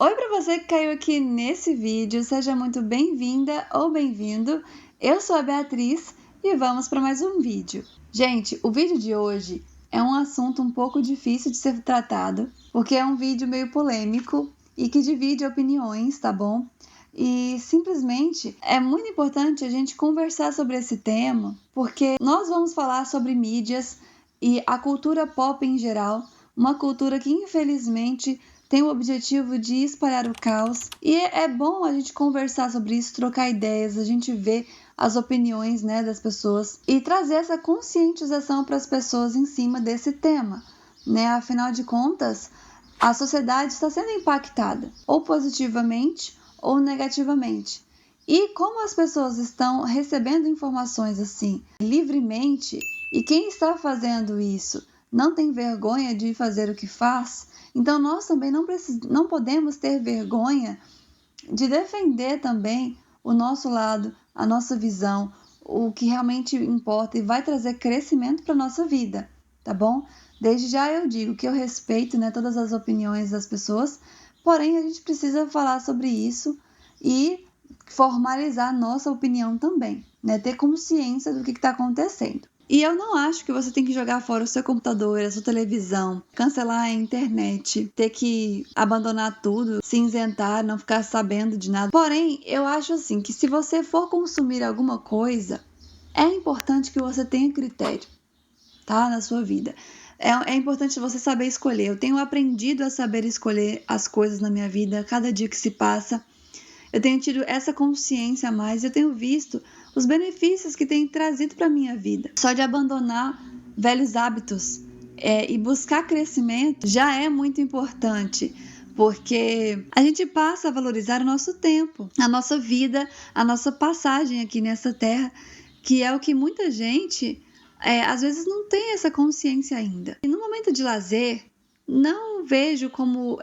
Oi para você que caiu aqui nesse vídeo, seja muito bem-vinda ou bem-vindo. Eu sou a Beatriz e vamos para mais um vídeo. Gente, o vídeo de hoje é um assunto um pouco difícil de ser tratado, porque é um vídeo meio polêmico e que divide opiniões, tá bom? E simplesmente é muito importante a gente conversar sobre esse tema, porque nós vamos falar sobre mídias e a cultura pop em geral, uma cultura que infelizmente tem o objetivo de espalhar o caos. E é bom a gente conversar sobre isso, trocar ideias, a gente ver as opiniões, né, das pessoas e trazer essa conscientização para as pessoas em cima desse tema, né? Afinal de contas, a sociedade está sendo impactada, ou positivamente ou negativamente. E como as pessoas estão recebendo informações assim livremente, e quem está fazendo isso não tem vergonha de fazer o que faz, então nós também não podemos ter vergonha de defender também o nosso lado, a nossa visão, o que realmente importa e vai trazer crescimento para a nossa vida, tá bom? Desde já eu digo que eu respeito, né, todas as opiniões das pessoas, porém a gente precisa falar sobre isso e formalizar nossa opinião também, né? Ter consciência do que está acontecendo. E eu não acho que você tem que jogar fora o seu computador, a sua televisão, cancelar a internet, ter que abandonar tudo, se isentar, não ficar sabendo de nada. Porém, eu acho assim que se você for consumir alguma coisa, é importante que você tenha critério, tá? Na sua vida. É importante você saber escolher. Eu tenho aprendido a saber escolher as coisas na minha vida, cada dia que se passa. Eu tenho tido essa consciência a mais, eu tenho visto os benefícios que tem trazido para a minha vida. Só de abandonar velhos hábitos e buscar crescimento já é muito importante, porque a gente passa a valorizar o nosso tempo, a nossa vida, a nossa passagem aqui nessa terra, que é o que muita gente às vezes não tem essa consciência ainda. E no momento de lazer, não vejo como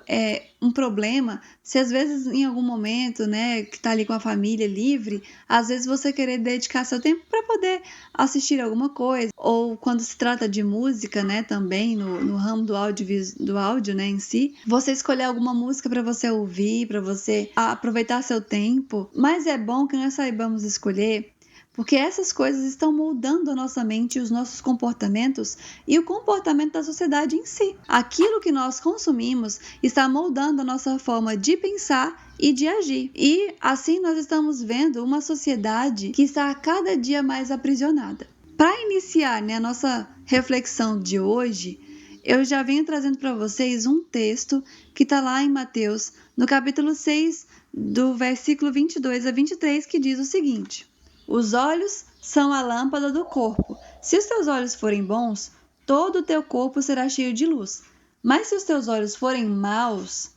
um problema se às vezes em algum momento, né, que tá ali com a família livre, às vezes você querer dedicar seu tempo para poder assistir alguma coisa, ou quando se trata de música, né, também no ramo do áudio, né, em si, você escolher alguma música para você ouvir, para você aproveitar seu tempo, mas é bom que nós saibamos escolher, porque essas coisas estão moldando a nossa mente, os nossos comportamentos e o comportamento da sociedade em si. Aquilo que nós consumimos está moldando a nossa forma de pensar e de agir. E assim nós estamos vendo uma sociedade que está a cada dia mais aprisionada. Para iniciar, né, a nossa reflexão de hoje, eu já venho trazendo para vocês um texto que está lá em Mateus, no capítulo 6, do versículo 22 a 23, que diz o seguinte: os olhos são a lâmpada do corpo. Se os teus olhos forem bons, todo o teu corpo será cheio de luz. Mas se os teus olhos forem maus,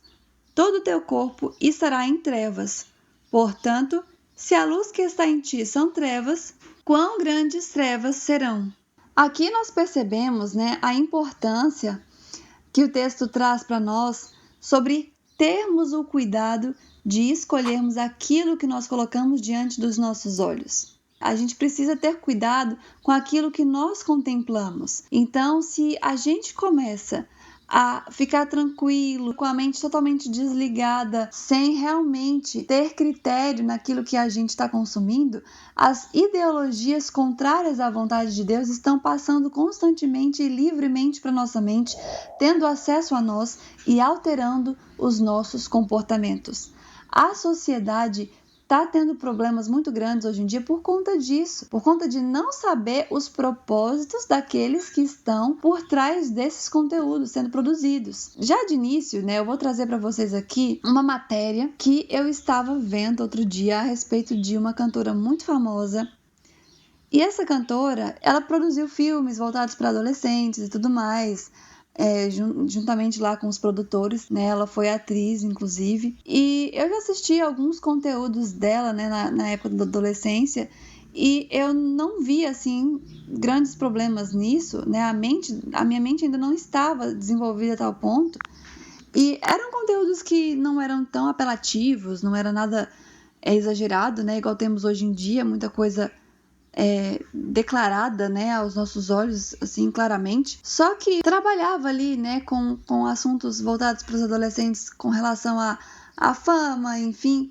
todo o teu corpo estará em trevas. Portanto, se a luz que está em ti são trevas, quão grandes trevas serão? Aqui nós percebemos, né, a importância que o texto traz para nós sobre termos o cuidado de escolhermos aquilo que nós colocamos diante dos nossos olhos. A gente precisa ter cuidado com aquilo que nós contemplamos. Então, se a gente começa a ficar tranquilo, com a mente totalmente desligada, sem realmente ter critério naquilo que a gente está consumindo, as ideologias contrárias à vontade de Deus estão passando constantemente e livremente para nossa mente, tendo acesso a nós e alterando os nossos comportamentos. A sociedade está tendo problemas muito grandes hoje em dia por conta disso, por conta de não saber os propósitos daqueles que estão por trás desses conteúdos sendo produzidos. Já de início, né, eu vou trazer para vocês aqui uma matéria que eu estava vendo outro dia a respeito de uma cantora muito famosa. E essa cantora, ela produziu filmes voltados para adolescentes e tudo mais, juntamente lá com os produtores, né? Ela foi atriz, inclusive. E eu já assisti alguns conteúdos dela, né, na época da adolescência, e eu não vi, assim, grandes problemas nisso, né? A minha mente ainda não estava desenvolvida a tal ponto. E eram conteúdos que não eram tão apelativos, não era nada exagerado, né? Igual temos hoje em dia, muita coisa declarada, né, aos nossos olhos, assim, claramente. Só que trabalhava ali, né, com assuntos voltados para os adolescentes com relação a fama, enfim,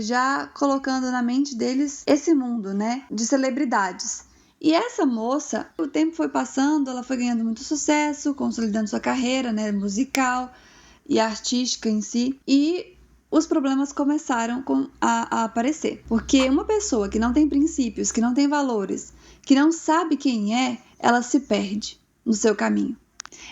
já colocando na mente deles esse mundo, né, de celebridades. E essa moça, o tempo foi passando, ela foi ganhando muito sucesso, consolidando sua carreira, né, musical e artística em si, e os problemas começaram a aparecer. Porque uma pessoa que não tem princípios, que não tem valores, que não sabe quem é, ela se perde no seu caminho.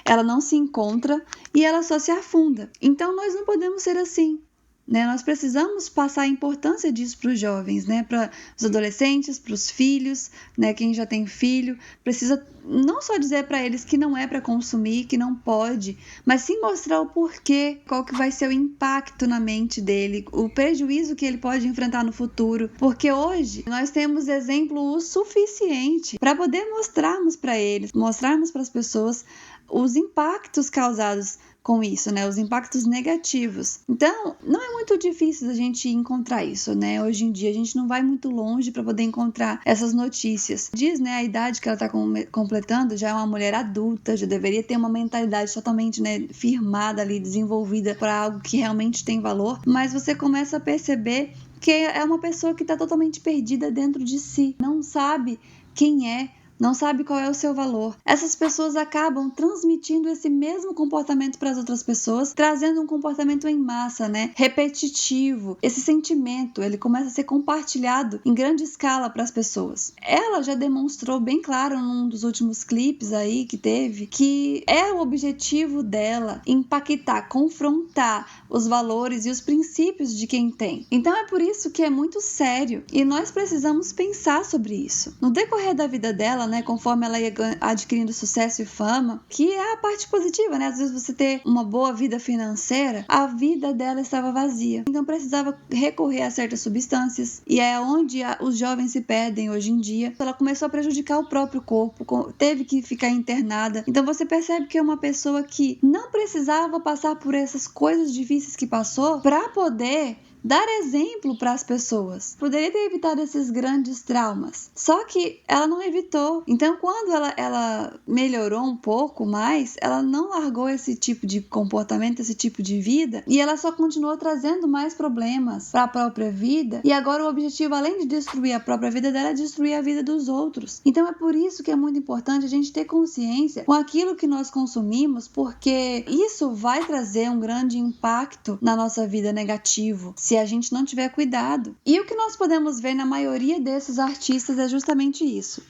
Ela não se encontra e ela só se afunda. Então nós não podemos ser assim, né? Nós precisamos passar a importância disso para os jovens, né? Para os adolescentes, para os filhos, né? Quem já tem filho, precisa não só dizer para eles que não é para consumir, que não pode, mas sim mostrar o porquê, qual que vai ser o impacto na mente dele, o prejuízo que ele pode enfrentar no futuro. Porque hoje nós temos exemplo o suficiente para poder mostrarmos para eles, mostrarmos para as pessoas os impactos causados com isso, né? Os impactos negativos. Então, não é muito difícil a gente encontrar isso, né? Hoje em dia, a gente não vai muito longe para poder encontrar essas notícias. Diz, né, a idade que ela está completando, já é uma mulher adulta, já deveria ter uma mentalidade totalmente, né, firmada ali, desenvolvida para algo que realmente tem valor, mas você começa a perceber que é uma pessoa que está totalmente perdida dentro de si, não sabe quem é, não sabe qual é o seu valor. Essas pessoas acabam transmitindo esse mesmo comportamento para as outras pessoas, trazendo um comportamento em massa, né? Repetitivo. Esse sentimento, ele começa a ser compartilhado em grande escala para as pessoas. Ela já demonstrou bem claro num dos últimos clipes aí que teve, que é o objetivo dela impactar, confrontar os valores e os princípios de quem tem. Então é por isso que é muito sério e nós precisamos pensar sobre isso. No decorrer da vida dela, né, conforme ela ia adquirindo sucesso e fama, que é a parte positiva, né? Às vezes você ter uma boa vida financeira, a vida dela estava vazia. Então precisava recorrer a certas substâncias. E é onde os jovens se perdem hoje em dia. Ela começou a prejudicar o próprio corpo, teve que ficar internada. Então você percebe que é uma pessoa que não precisava passar por essas coisas difíceis que passou para poder dar exemplo para as pessoas. Poderia ter evitado esses grandes traumas. Só que ela não evitou. Então, quando ela melhorou um pouco mais, ela não largou esse tipo de comportamento, esse tipo de vida, e ela só continuou trazendo mais problemas para a própria vida. E agora o objetivo, além de destruir a própria vida dela, é destruir a vida dos outros. Então, é por isso que é muito importante a gente ter consciência com aquilo que nós consumimos, porque isso vai trazer um grande impacto na nossa vida negativo, se a gente não tiver cuidado. E o que nós podemos ver na maioria desses artistas é justamente isso.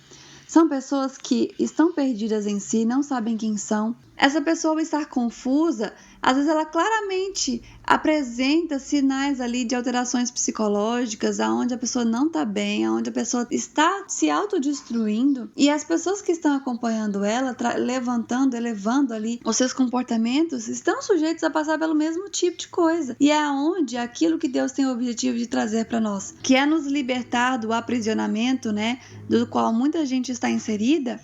São pessoas que estão perdidas em si, não sabem quem são. Essa pessoa, ao estar confusa, às vezes ela claramente apresenta sinais ali de alterações psicológicas, aonde a pessoa não está bem, aonde a pessoa está se autodestruindo, e as pessoas que estão acompanhando ela, elevando ali os seus comportamentos, estão sujeitos a passar pelo mesmo tipo de coisa. E é aonde aquilo que Deus tem o objetivo de trazer para nós, que é nos libertar do aprisionamento, né, do qual muita gente está inserida,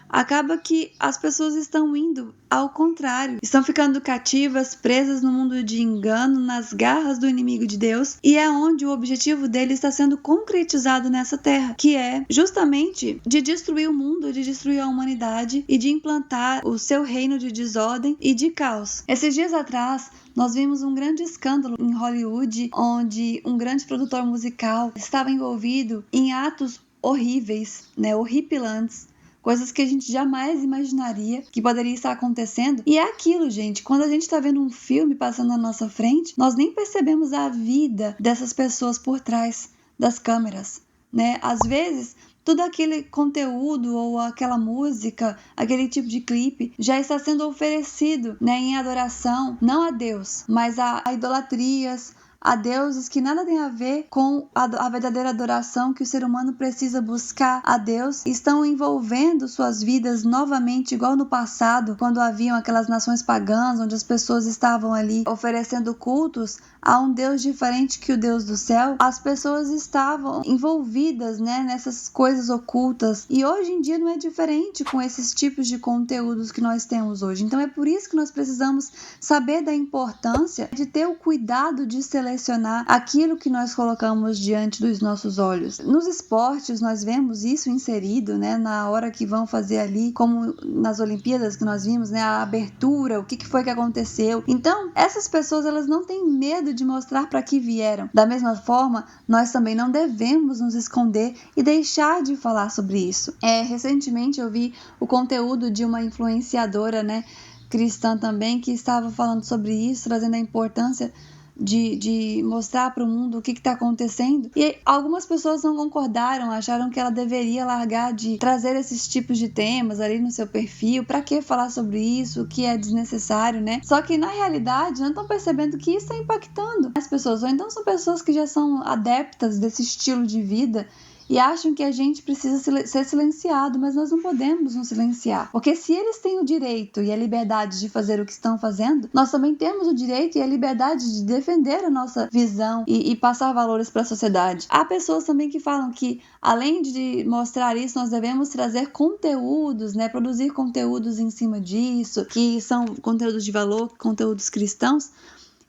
acaba que as pessoas estão indo ao contrário, estão ficando cativas, presas no mundo de engano, nas garras do inimigo de Deus, e é onde o objetivo dele está sendo concretizado nessa terra, que é justamente de destruir o mundo, de destruir a humanidade e de implantar o seu reino de desordem e de caos. Esses dias atrás, nós vimos um grande escândalo em Hollywood, onde um grande produtor musical estava envolvido em atos horríveis, né, horripilantes, coisas que a gente jamais imaginaria que poderia estar acontecendo. E é aquilo, gente, quando a gente está vendo um filme passando na nossa frente, nós nem percebemos a vida dessas pessoas por trás das câmeras, né? Às vezes, todo aquele conteúdo ou aquela música, aquele tipo de clipe já está sendo oferecido, né, em adoração, não a Deus, mas a idolatrias, a deuses que nada tem a ver com a verdadeira adoração que o ser humano precisa buscar a Deus. Estão envolvendo suas vidas novamente, igual no passado, quando haviam aquelas nações pagãs, onde as pessoas estavam ali oferecendo cultos a um Deus diferente que o Deus do céu. As pessoas estavam envolvidas, né, nessas coisas ocultas. E hoje em dia não é diferente com esses tipos de conteúdos que nós temos hoje. Então é por isso que nós precisamos saber da importância de ter o cuidado de celebrar selecionar aquilo que nós colocamos diante dos nossos olhos. Nos esportes, nós vemos isso inserido, né, na hora que vão fazer ali, como nas Olimpíadas que nós vimos, né, a abertura, o que foi que aconteceu. Então, essas pessoas, elas não têm medo de mostrar para que vieram. Da mesma forma, nós também não devemos nos esconder e deixar de falar sobre isso. Recentemente eu vi o conteúdo de uma influenciadora, né, cristã também, que estava falando sobre isso, trazendo a importância de mostrar para o mundo o que está acontecendo. E algumas pessoas não concordaram, acharam que ela deveria largar de trazer esses tipos de temas ali no seu perfil. Para que falar sobre isso? O que é desnecessário, né? Só que na realidade não estão percebendo que isso está impactando as pessoas. Ou então são pessoas que já são adeptas desse estilo de vida e acham que a gente precisa ser silenciado, mas nós não podemos nos silenciar. Porque se eles têm o direito e a liberdade de fazer o que estão fazendo, nós também temos o direito e a liberdade de defender a nossa visão e passar valores para a sociedade. Há pessoas também que falam que, além de mostrar isso, nós devemos trazer conteúdos, né? Produzir conteúdos em cima disso, que são conteúdos de valor, conteúdos cristãos.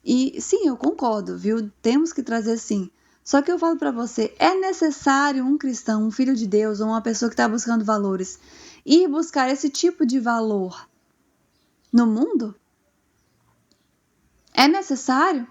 E sim, eu concordo, viu? Temos que trazer sim. Só que eu falo para você, é necessário um cristão, um filho de Deus, ou uma pessoa que está buscando valores, ir buscar esse tipo de valor no mundo? É necessário?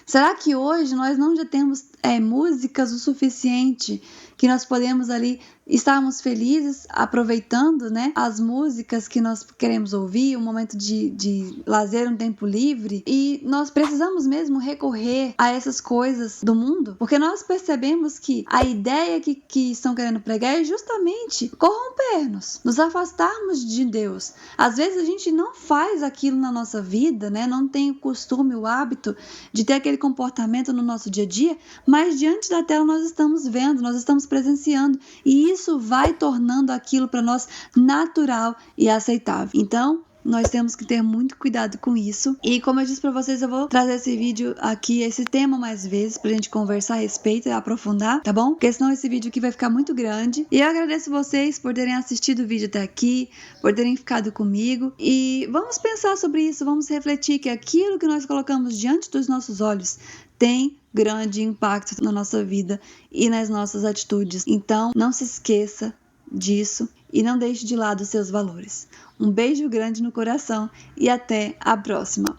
Será que hoje nós não já temos músicas o suficiente que nós podemos ali estarmos felizes aproveitando, né, as músicas que nós queremos ouvir, um momento de lazer, um tempo livre, e nós precisamos mesmo recorrer a essas coisas do mundo? Porque nós percebemos que a ideia que estão querendo pregar é justamente corromper-nos, nos afastarmos de Deus. Às vezes a gente não faz aquilo na nossa vida, né, não tem o costume, o hábito de ter aquele comportamento no nosso dia a dia, mas diante da tela nós estamos vendo, nós estamos presenciando, e isso vai tornando aquilo para nós natural e aceitável. Então, nós temos que ter muito cuidado com isso. E como eu disse para vocês, eu vou trazer esse vídeo aqui, esse tema mais vezes, pra gente conversar a respeito e aprofundar, tá bom? Porque senão esse vídeo aqui vai ficar muito grande. E eu agradeço vocês por terem assistido o vídeo até aqui, por terem ficado comigo. E vamos pensar sobre isso, vamos refletir que aquilo que nós colocamos diante dos nossos olhos tem grande impacto na nossa vida e nas nossas atitudes. Então, não se esqueça disso e não deixe de lado os seus valores. Um beijo grande no coração e até a próxima!